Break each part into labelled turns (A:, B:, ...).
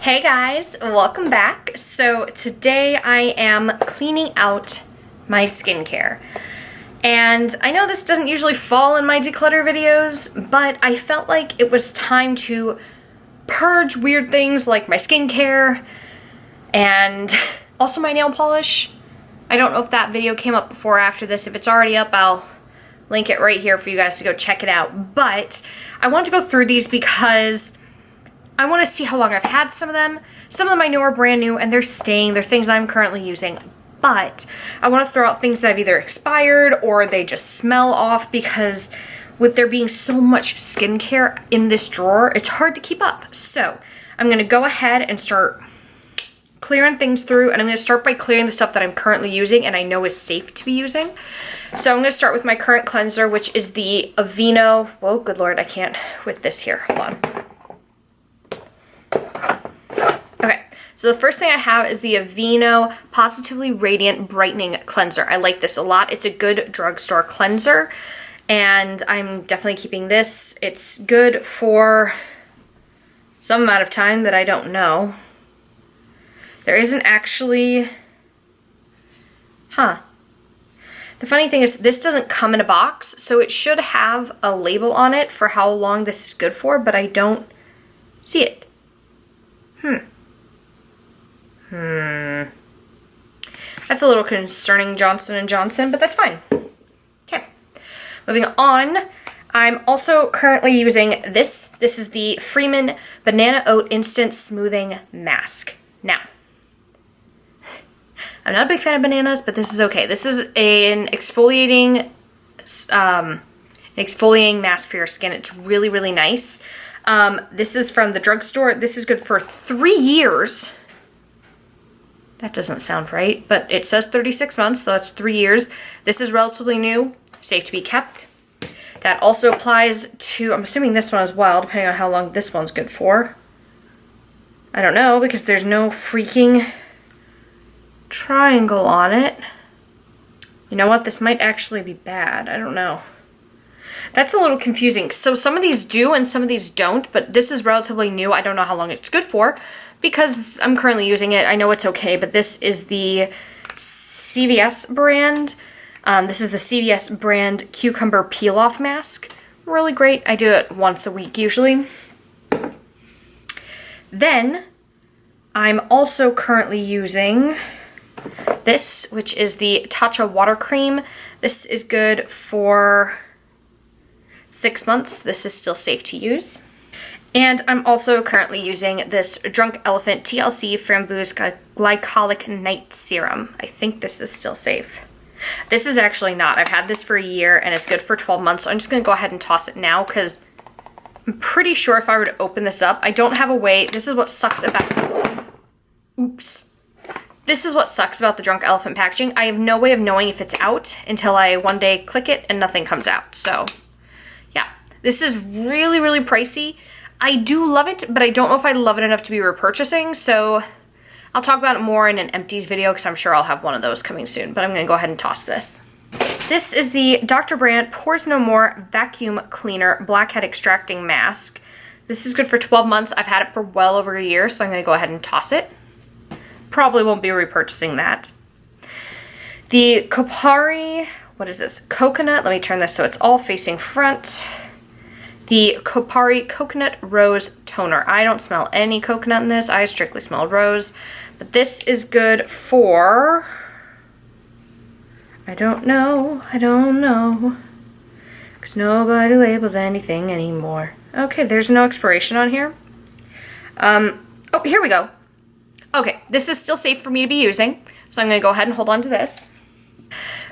A: Hey guys, welcome back. So today I am cleaning out my skincare. And I know this doesn't usually fall in my declutter videos, but I felt like it was time to purge weird things like my skincare and also my nail polish. I don't know if that video came up before or after this. If it's already up, I'll link it right here for you guys to go check it out. But I want to go through these because I want to see how long I've had some of them. Some of them I know are brand new and they're staying. They're things I'm currently using. But I want to throw out things that have either expired or they just smell off, because with there being so much skincare in this drawer, it's hard to keep up. So I'm going to go ahead and start clearing things through, and I'm going to start by clearing the stuff that I'm currently using and I know is safe to be using. So I'm going to start with my current cleanser, which is the Aveeno. Whoa, good Lord, I can't with this here. Hold on. Okay, so the first thing I have is the Aveeno Positively Radiant Brightening Cleanser. I like this a lot. It's a good drugstore cleanser, and I'm definitely keeping this. It's good for some amount of time that I don't know. There isn't actually... The funny thing is this doesn't come in a box, so it should have a label on it for how long this is good for, but I don't see it. That's a little concerning, Johnson & Johnson, but that's fine. Okay, moving on. I'm also currently using this. This is the Freeman Banana Oat Instant Smoothing Mask. Now, I'm not a big fan of bananas, but this is okay. This is an exfoliating mask for your skin. It's really, really nice. This is from the drugstore. This is good for 3 years. That doesn't sound right, but it says 36 months, so that's 3 years. This is relatively new, safe to be kept. That also applies to, I'm assuming this one as well, depending on how long this one's good for. I don't know, because there's no freaking triangle on it. You know what? This might actually be bad. I don't know. That's a little confusing. So some of these do and some of these don't, but this is relatively new. I don't know how long it's good for because I'm currently using it. I know it's okay, but this is the CVS brand. This is the CVS brand Cucumber Peel-Off Mask. Really great. I do it once a week usually. Then I'm also currently using this, which is the Tatcha Water Cream. This is good for 6 months. This is still safe to use. And I'm also currently using this Drunk Elephant TLC Framboos Glycolic Night Serum. I think this is still safe. This is actually not. I've had this for a year and it's good for 12 months. So I'm just going to go ahead and toss it now because I'm pretty sure if I were to open this up, I don't have a way. This is what sucks about... Oops. This is what sucks about the Drunk Elephant packaging. I have no way of knowing if it's out until I one day click it and nothing comes out. So yeah, this is really, really pricey. I do love it, but I don't know if I love it enough to be repurchasing. So I'll talk about it more in an empties video because I'm sure I'll have one of those coming soon. But I'm going to go ahead and toss this. This is the Dr. Brandt Pores No More Vacuum Cleaner Blackhead Extracting Mask. This is good for 12 months. I've had it for well over a year, so I'm going to go ahead and toss it. Probably won't be repurchasing that. The Kopari, what is this? Coconut. Let me turn this so it's all facing front. The Kopari Coconut Rose Toner. I don't smell any coconut in this. I strictly smell rose. But this is good for... I don't know. Because nobody labels anything anymore. Okay, there's no expiration on here. Oh, here we go. Okay, this is still safe for me to be using, so I'm going to go ahead and hold on to this.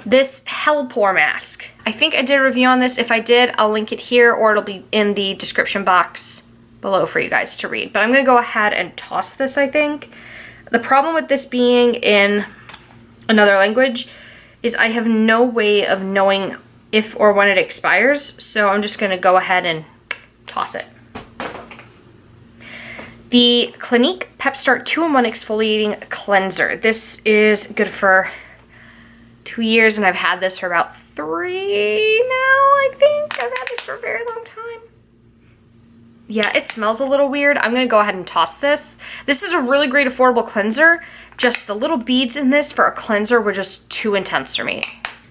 A: This Hell Pore Mask. I think I did a review on this. If I did, I'll link it here, or it'll be in the description box below for you guys to read. But I'm going to go ahead and toss this, I think. The problem with this being in another language is I have no way of knowing if or when it expires, so I'm just going to go ahead and toss it. The Clinique Pep Start 2-in-1 Exfoliating Cleanser. This is good for 2 years, and I've had this for about 3 now, I think. I've had this for a very long time. yeah, it smells a little weird. I'm gonna go ahead and toss this. This is a really great affordable cleanser. Just the little beads in this for a cleanser were just too intense for me.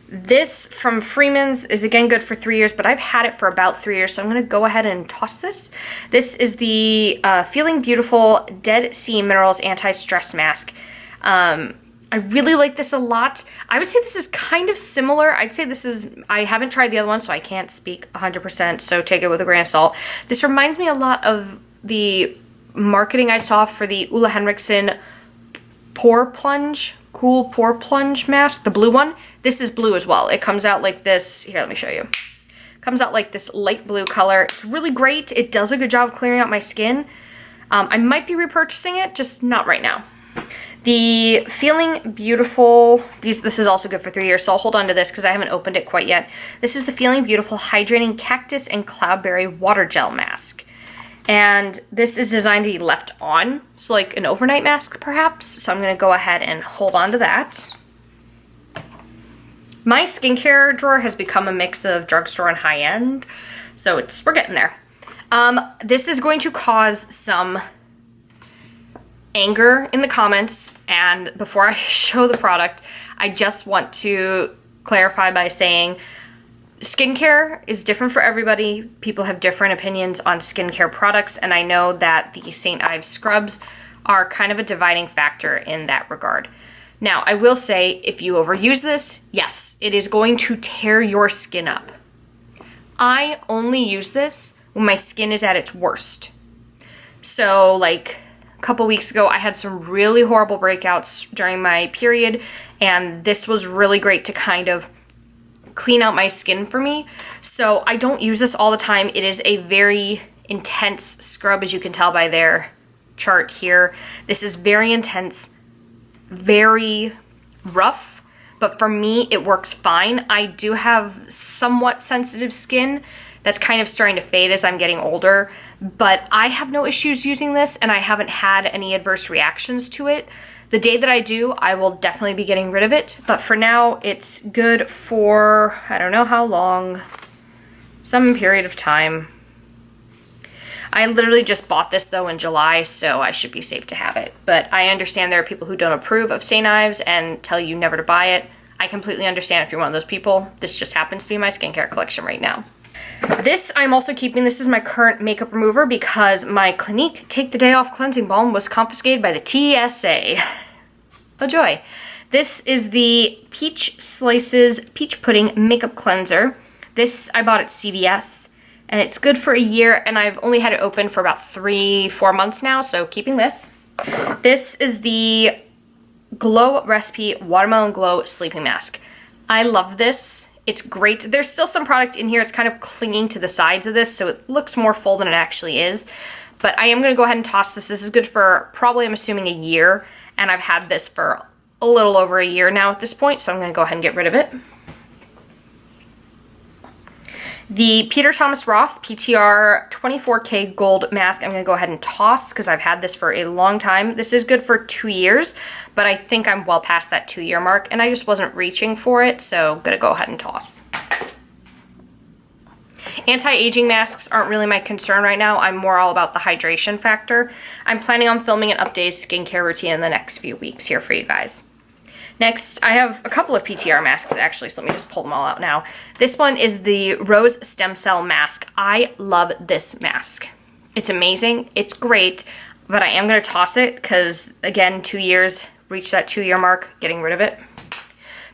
A: This from Freeman's is again good for 3 years, but I've had it for about 3 years, so I'm gonna go ahead and toss this. This is the Feeling Beautiful Dead Sea Minerals Anti-Stress Mask. I really like this a lot. I would say this is kind of similar. I'd say this is, I haven't tried the other one, so I can't speak 100%, so take it with a grain of salt. This reminds me a lot of the marketing I saw for the Ole Henriksen Pore Plunge, Cool Pore Plunge mask, the blue one. This is blue as well. It comes out like this. Here, let me show you. Comes out like this light blue color. It's really great. It does a good job of clearing out my skin. I might be repurchasing it, just not right now. The Feeling Beautiful, this is also good for 3 years, so I'll hold on to this because I haven't opened it quite yet. This is the Feeling Beautiful Hydrating Cactus and Cloudberry Water Gel Mask. And this is designed to be left on, so like an overnight mask perhaps. So I'm going to go ahead and hold on to that. My skincare drawer has become a mix of drugstore and high-end, so we're getting there. This is going to cause some anger in the comments, and before I show the product, I just want to clarify by saying skincare is different for everybody. People have different opinions on skincare products, and I know that the St. Ives scrubs are kind of a dividing factor in that regard. Now, I will say, if you overuse this, yes, it is going to tear your skin up. I only use this when my skin is at its worst. So, like, a couple weeks ago, I had some really horrible breakouts during my period, and this was really great to kind of clean out my skin for me. So I don't use this all the time. It is a very intense scrub, as you can tell by their chart here. This is very intense, very rough, but for me, it works fine. I do have somewhat sensitive skin that's kind of starting to fade as I'm getting older, but I have no issues using this, and I haven't had any adverse reactions to it. The day that I do, I will definitely be getting rid of it, but for now, it's good for, I don't know how long, some period of time. I literally just bought this, though, in July, so I should be safe to have it. But I understand there are people who don't approve of St. Ives and tell you never to buy it. I completely understand if you're one of those people. This just happens to be my skincare collection right now. This I'm also keeping. This is my current makeup remover because my Clinique Take the Day Off Cleansing Balm was confiscated by the TSA. Oh joy. This is the Peach Slices Peach Pudding Makeup Cleanser. This I bought at CVS, and it's good for a year, and I've only had it open for about 3-4 months now, so keeping this. This is the Glow Recipe Watermelon Glow Sleeping Mask. I love this. It's great. There's still some product in here. It's kind of clinging to the sides of this, so it looks more full than it actually is. But I am going to go ahead and toss this. This is good for probably, I'm assuming, a year. And I've had this for a little over a year now at this point, so I'm going to go ahead and get rid of it. The Peter Thomas Roth PTR 24K Gold Mask, I'm going to go ahead and toss because I've had this for a long time. This is good for 2 years, but I think I'm well past that 2-year mark, and I just wasn't reaching for it, so I'm going to go ahead and toss. Anti-aging masks aren't really my concern right now. I'm more all about the hydration factor. I'm planning on filming an updated skincare routine in the next few weeks here for you guys. Next, I have a couple of PTR masks actually, so let me just pull them all out now. This one is the Rose Stem Cell Mask. I love this mask. It's amazing, it's great, but I am gonna toss it because, again, 2 years, reached that 2-year mark, getting rid of it.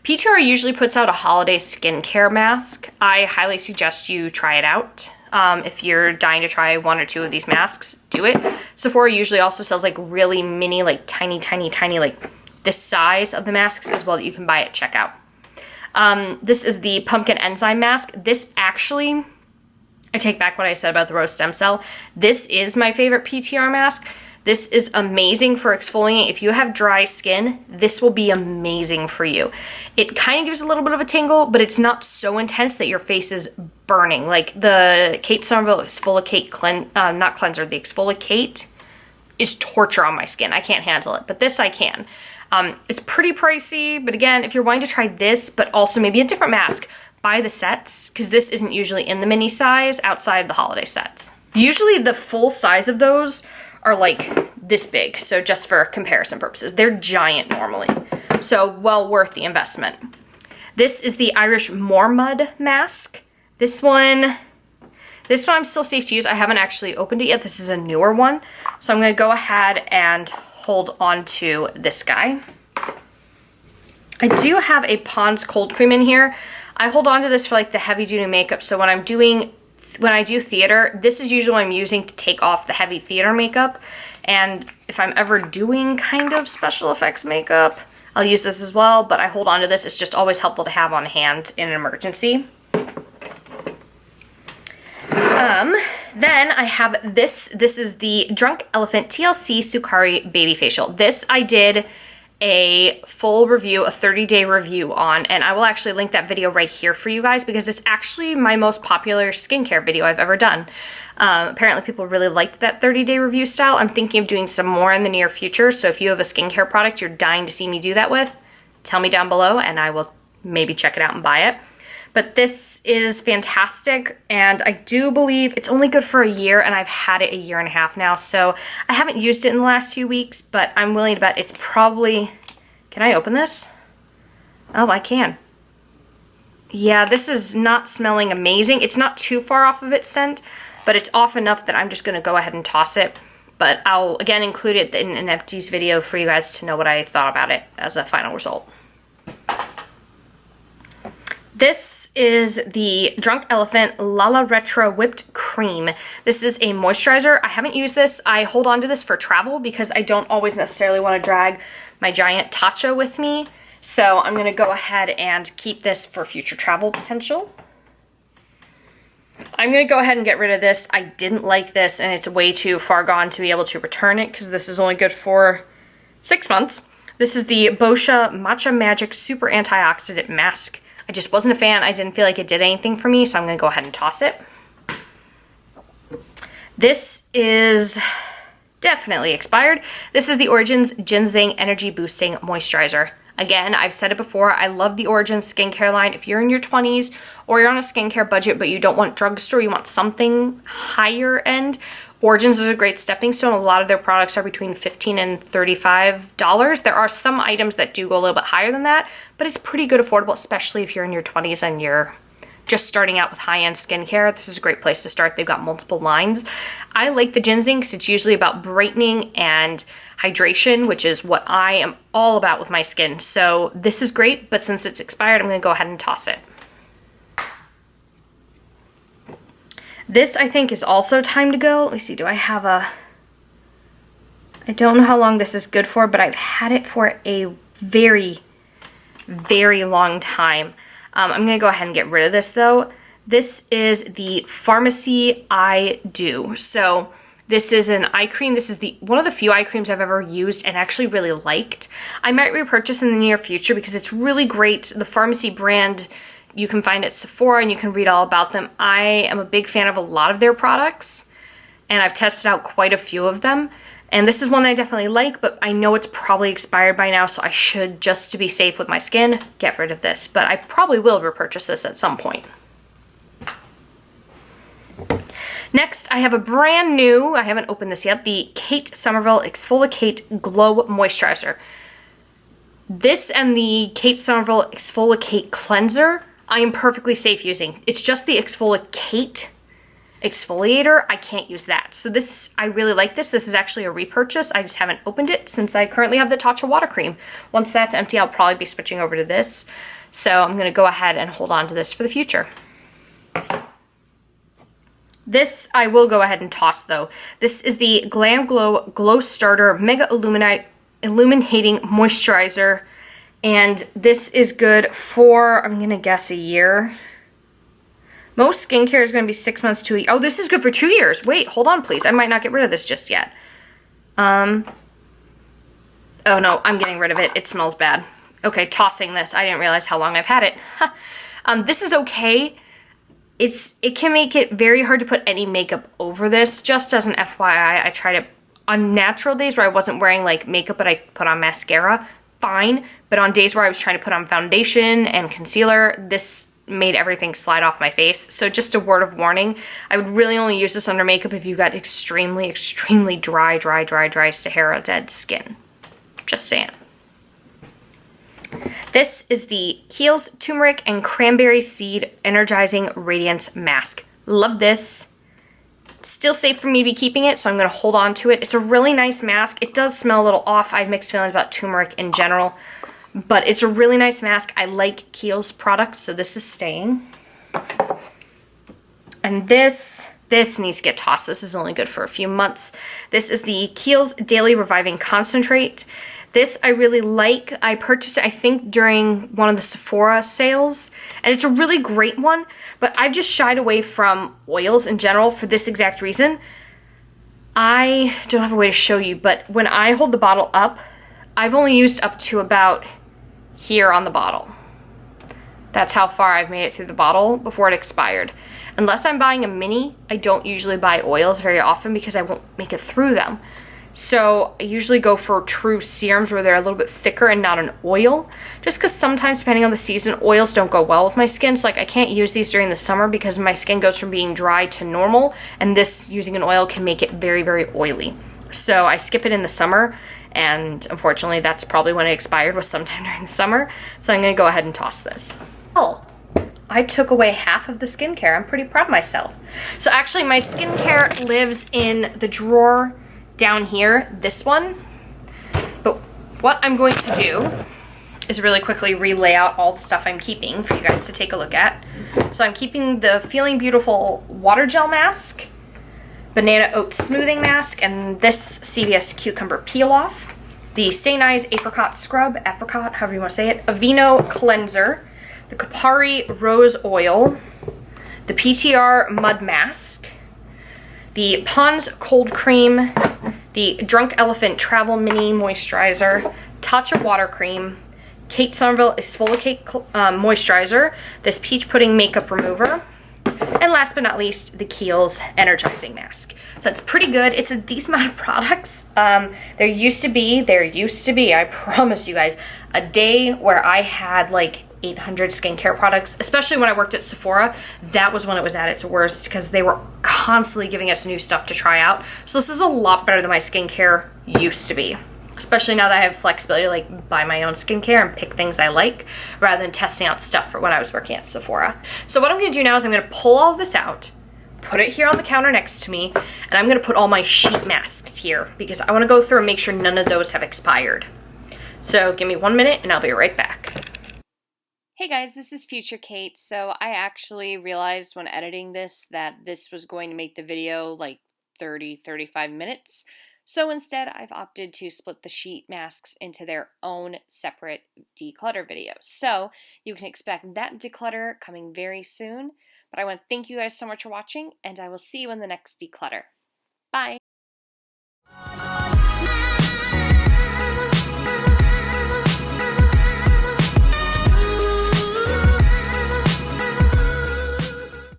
A: PTR usually puts out a holiday skincare mask. I highly suggest you try it out. If you're dying to try 1 or 2 of these masks, do it. Sephora usually also sells like really mini, like tiny, like this size of the masks as well that you can buy at checkout. This is the Pumpkin Enzyme Mask. This actually, I take back what I said about the Rose Stem Cell. This is my favorite PTR mask. This is amazing for exfoliating. If you have dry skin, this will be amazing for you. It kind of gives a little bit of a tingle, but it's not so intense that your face is burning. Like the Kate Somerville Exfoliate not cleanser, the Exfoliate is torture on my skin. I can't handle it, but this I can. It's pretty pricey, but again, if you're wanting to try this, but also maybe a different mask, buy the sets, because this isn't usually in the mini size outside the holiday sets. Usually the full size of those are like this big, so just for comparison purposes. They're giant normally, so well worth the investment. This is the Irish Moor Mud mask. This one I'm still safe to use. I haven't actually opened it yet. This is a newer one, so I'm gonna go ahead and hold on to this guy. I do have a Pond's cold cream in here. I hold on to this for like the heavy duty makeup, so when I do theater, this is usually what I'm using to take off the heavy theater makeup. And if I'm ever doing kind of special effects makeup, I'll use this as well, but I hold on to this. It's just always helpful to have on hand in an emergency. Then I have this. This is the Drunk Elephant TLC Sukari Baby Facial. This I did a full review, a 30-day review on, and I will actually link that video right here for you guys because it's actually my most popular skincare video I've ever done. Apparently people really liked that 30-day review style. I'm thinking of doing some more in the near future, so if you have a skincare product you're dying to see me do that with, tell me down below and I will maybe check it out and buy it. But this is fantastic, and I do believe it's only good for a year, and I've had it a year and a half now, so I haven't used it in the last few weeks, but I'm willing to bet it's probably... Can I open this? Oh, I can. Yeah, this is not smelling amazing. It's not too far off of its scent, but it's off enough that I'm just going to go ahead and toss it. But I'll, again, include it in an empties video for you guys to know what I thought about it as a final result. This is the Drunk Elephant Lala Retro Whipped Cream. This is a moisturizer. I haven't used this. I hold on to this for travel because I don't always necessarily want to drag my giant Tatcha with me. So I'm going to go ahead and keep this for future travel potential. I'm going to go ahead and get rid of this. I didn't like this and it's way too far gone to be able to return it because this is only good for 6 months. This is the Boscia Matcha Magic Super Antioxidant Mask. I just wasn't a fan. I didn't feel like it did anything for me, so I'm going to go ahead and toss it. This is definitely expired. This is the Origins Ginseng Energy Boosting Moisturizer. Again, I've said it before, I love the Origins skincare line. If you're in your 20s or you're on a skincare budget but you don't want drugstore, you want something higher end, Origins is a great stepping stone. A lot of their products are between $15 and $35. There are some items that do go a little bit higher than that, but it's pretty good affordable, especially if you're in your 20s and you're just starting out with high-end skincare. This is a great place to start. They've got multiple lines. I like the ginseng because it's usually about brightening and hydration, which is what I am all about with my skin. So this is great, but since it's expired, I'm going to go ahead and toss it. This, I think, is also time to go. Let me see, do I have a... I don't know how long this is good for, but I've had it for a very, very long time. I'm going to go ahead and get rid of this, though. This is the Pharmacy Eye Dew. So this is an eye cream. This is one of the few eye creams I've ever used and actually really liked. I might repurchase in the near future because it's really great. The Pharmacy brand... You can find it at Sephora and you can read all about them. I am a big fan of a lot of their products and I've tested out quite a few of them. And this is one that I definitely like, but I know it's probably expired by now, so I should, just to be safe with my skin, get rid of this. But I probably will repurchase this at some point. Next, I have a brand new, I haven't opened this yet, the Kate Somerville Exfoliate Glow Moisturizer. This and the Kate Somerville Exfoliate Cleanser I am perfectly safe using. It's just the exfoliator. I can't use that. So this, I really like this. This is actually a repurchase. I just haven't opened it since I currently have the Tatcha water cream. Once that's empty, I'll probably be switching over to this. So I'm going to go ahead and hold on to this for the future. This I will go ahead and toss though. This is the Glam Glow Glow Starter Mega Illuminating Moisturizer. And this is good for, I'm going to guess, a year. Most skincare is going to be 6 months to a year. Oh, this is good for 2 years. Wait, hold on, please. I might not get rid of this just yet. Oh, no, I'm getting rid of it. It smells bad. Okay, tossing this. I didn't realize how long I've had it. This is okay. It can make it very hard to put any makeup over this. Just as an FYI, I tried it on natural days where I wasn't wearing, like, makeup, but I put on mascara. Fine, but on days where I was trying to put on foundation and concealer, this made everything slide off my face. So just a word of warning, I would really only use this under makeup if you've got extremely, extremely dry Sahara dead skin. Just saying. This is the Kiehl's Turmeric and Cranberry Seed Energizing Radiance Mask. Love this. Still safe for me to be keeping it, so I'm going to hold on to it. It's a really nice mask. It does smell a little off. I have mixed feelings about turmeric in general. But it's a really nice mask. I like Kiehl's products, so this is staying. And this needs to get tossed. This is only good for a few months. This is the Kiehl's Daily Reviving Concentrate. This I really like. I purchased it, I think, during one of the Sephora sales. And it's a really great one, but I've just shied away from oils in general for this exact reason. I don't have a way to show you, but when I hold the bottle up, I've only used up to about here on the bottle. That's how far I've made it through the bottle before it expired. Unless I'm buying a mini, I don't usually buy oils very often because I won't make it through them. So I usually go for true serums where they're a little bit thicker and not an oil. Just because sometimes, depending on the season, oils don't go well with my skin. So like I can't use these during the summer because my skin goes from being dry to normal. And this, using an oil, can make it very, very oily. So I skip it in the summer. And unfortunately, that's probably when it expired, was sometime during the summer. So I'm going to go ahead and toss this. Oh, I took away half of the skincare. I'm pretty proud of myself. So actually, my skincare lives in the drawer down here, this one. But what I'm going to do is really quickly relay out all the stuff I'm keeping for you guys to take a look at. So I'm keeping the Feeling Beautiful Water Gel Mask, Banana Oat Smoothing Mask, and this CVS Cucumber Peel Off, the St. Ives Apricot Scrub, Apricot, however you want to say it, Aveeno Cleanser, the Kapari Rose Oil, the PTR Mud Mask, the Pond's Cold Cream, the Drunk Elephant Travel Mini Moisturizer, Tatcha Water Cream, Kate Somerville Exfoliate Moisturizer, this Peach Pudding Makeup Remover, and last but not least, the Kiehl's Energizing Mask. So it's pretty good. It's a decent amount of products. There used to be, I promise you guys, a day where I had like 800 skincare products, especially when I worked at Sephora. That was when it was at its worst because they were constantly giving us new stuff to try out. So this is a lot better than my skincare used to be, especially now that I have flexibility to like buy my own skincare and pick things I like rather than testing out stuff for when I was working at Sephora. So what I'm going to do now is I'm going to pull all of this out, put it here on the counter next to me, and I'm going to put all my sheet masks here because I want to go through and make sure none of those have expired. So give me 1 minute and I'll be right back. Hey guys, this is Future Kate. So I actually realized when editing this that this was going to make the video like 30-35 minutes. So instead, I've opted to split the sheet masks into their own separate declutter videos. So you can expect that declutter coming very soon. But I want to thank you guys so much for watching, and I will see you in the next declutter. Bye!